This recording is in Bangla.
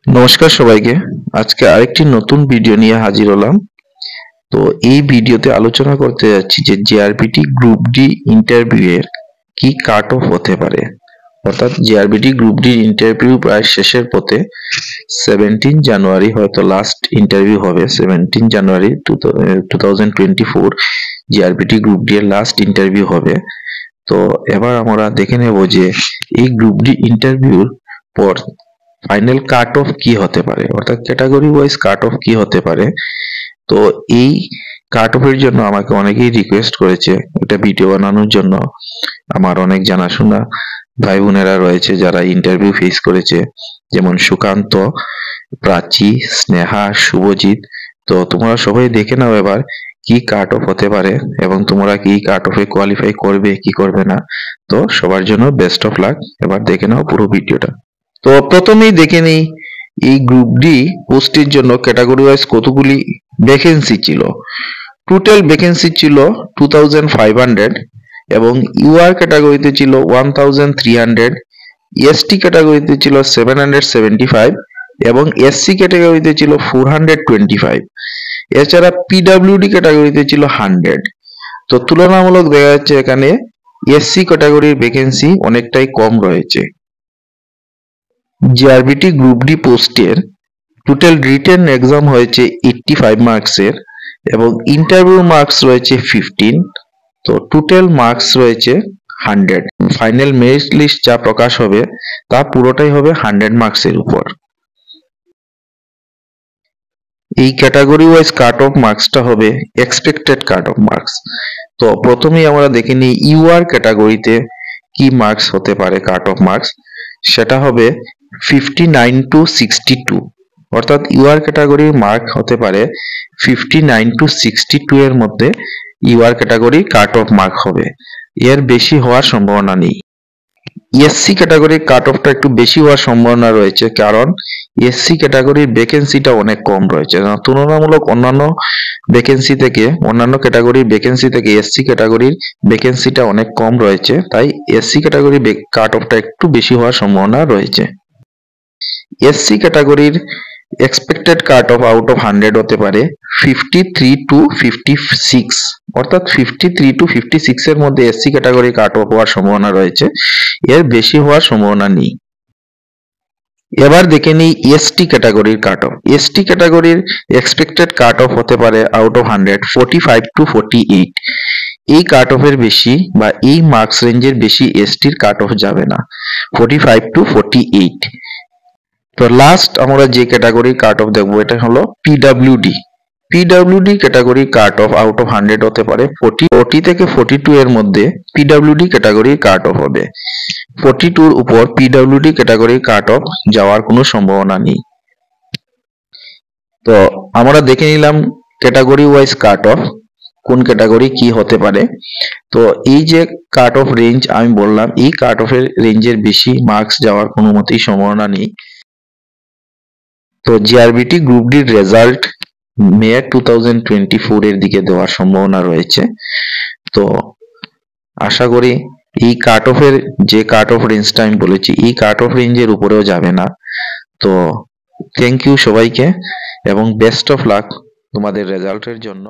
নমস্কার সবাইকে। আজকে আরেকটি নতুন ভিডিও নিয়ে হাজির হলাম। তো এই ভিডিওতে আলোচনা করতে যাচ্ছি যে জিআরবিটি গ্রুপ ডি ইন্টারভিউ এর কি কাট অফ হতে পারে। অর্থাৎ জিআরবিটি গ্রুপ ডি ইন্টারভিউ প্রায় শেষের পথে। 17 জানুয়ারি হয়তো লাস্ট ইন্টারভিউ হবে। 17 জানুয়ারি 2024 জিআরবিটি গ্রুপ ডি এর লাস্ট ইন্টারভিউ হবে। তো এবার আমরা দেখে নেব যে এই গ্রুপ ডি ইন্টারভিউর পর ফাইনাল কাট অফ কি হতে পারে, অর্থাৎ ক্যাটাগরি ওয়াইজ কাট অফ কি হতে পারে। তো এই কাট অফের জন্য আমাকে অনেকেই রিকোয়েস্ট করেছে এটা ভিডিও বানানোর জন্য। আমার অনেক জানাশোনা ভাই বোনেরা রয়েছে যারা ইন্টারভিউ ফেস করেছে, যেমন সুকান্ত, প্রাচী, স্নেহা, শুভজিৎ। তো তোমরা সবাই দেখে নাও এবার কি কাট অফ হতে পারে এবং তোমরা কি কাট অফে কোয়ালিফাই করবে কি করবে না। তো সবার জন্য বেস্ট অফ লাক। এবার দেখে নাও পুরো ভিডিওটা। তো প্রথমেই দেখে নেই এই গ্রুপ ডি পোস্টের জন্য ক্যাটাগরি ওয়াইজ কতগুলি ভ্যাকেন্সি ছিল। টোটাল ভ্যাকেন্সি ছিল 2500 এবং ইউআর ক্যাটাগরিতে ছিল 1300, এসটি ক্যাটাগরিতে ছিল 775 এবং এসসি ক্যাটাগরিতে ছিল 425। এছাড়া পিডব্লিউডি ক্যাটাগরিতে ছিল 100। তো তুলনামূলক দেখা যাচ্ছে এখানে এসসি ক্যাটাগরির ভ্যাকেন্সি অনেকটাই কম রয়েছে। জিআরবিটি গ্রুপ ডি পোস্টের টোটাল রিটেন এক্সাম হয়েছে 85 মার্কসের এবং ইন্টারভিউ মার্কস রয়েছে 15। তো টোটাল মার্কস রয়েছে 100। ফাইনাল মেরিট লিস্ট যা প্রকাশ হবে তা পুরোটাই হবে 100 মার্কসের উপর। এই ক্যাটাগরি ওয়াইজ কাট অফ মার্কসটা হবে এক্সপেক্টেড কাট অফ মার্কস। তো প্রথমেই আমরা দেখে নিই ইউআর ক্যাটাগরিতে কি মার্কস হতে পারে কাট অফ মার্কস। সেটা হবে 59 to 62, অর্থাৎ ইউআর ক্যাটাগরির মার্ক হতে পারে 59 to 62 এর মধ্যে UR category cut off mark হবে, এর বেশি হওয়ার সম্ভাবনা নেই। এসসি ক্যাটাগরির কাট অফটা একটু বেশি হওয়ার সম্ভাবনা রয়েছে, কারণ এসসি ক্যাটাগরির ভ্যাকেন্সিটা অনেক কম রয়েছে। তুলনামূলক অন্যান্য ক্যাটাগরির ভ্যাকেন্সি থেকে এসসি ক্যাটাগরির ভ্যাকেন্সিটা অনেক কম রয়েছে, তাই এসসি ক্যাটাগরির কাট অফটা একটু বেশি হওয়ার সম্ভাবনা রয়েছে। এসসি ক্যাটাগরির expected cut off out of 100 হতে পারে 53 to 56, অর্থাৎ 53 to 56 এর মধ্যে এসসি ক্যাটাগরি কাট অফ হওয়ার সম্ভাবনা রয়েছে, এর বেশি হওয়ার সম্ভাবনা নেই। এবার দেখে নিই এসটি ক্যাটাগরির কাট অফ। এসটি ক্যাটাগরির এক্সপেক্টেড কাট অফ হতে পারে আউট অফ 100 45 to 48। এই কাট অফের বেশি বা এই মার্কস রেঞ্জের বেশি এসটির কাট অফ যাবে না, 45 to 48। তো লাস্ট আমরা যে ক্যাটাগরির কাট অফ দেখবো এটা হলো পিডব্লিউডি। পিডব্লিউডি ক্যাটাগরির কাট অফ আউট অফ 100 হতে পারে 40 থেকে 42 এর মধ্যে পিডব্লিউডি ক্যাটাগরির কাট অফ হবে। 42 এর উপর পিডব্লিউডি ক্যাটাগরির কাট অফ যাওয়ার কোনো সম্ভাবনা নেই। তো আমরা দেখে নিলাম ক্যাটাগরি ওয়াইজ কাট অফ কোন ক্যাটাগরি কি হতে পারে। তো এই যে কাট অফ রেঞ্জ আমি বললাম, এই কাট অফের রেঞ্জের বেশি মার্কস যাওয়ার কোনো মতেই সম্ভাবনা নেই। তো জিআরবিটি গ্রুপ ডির রেজাল্ট মে 2024 এর দিকে দেওয়ার সম্ভাবনা রয়েছে। তো আশা করি এই কাট অফের যে কাট অফ রেঞ্জটা আমি বলেছি এই কাট অফ রেঞ্জের উপরেও যাবে না। তো থ্যাংক ইউ সবাইকে এবং বেস্ট অফ লাক তোমাদের রেজাল্টের জন্য।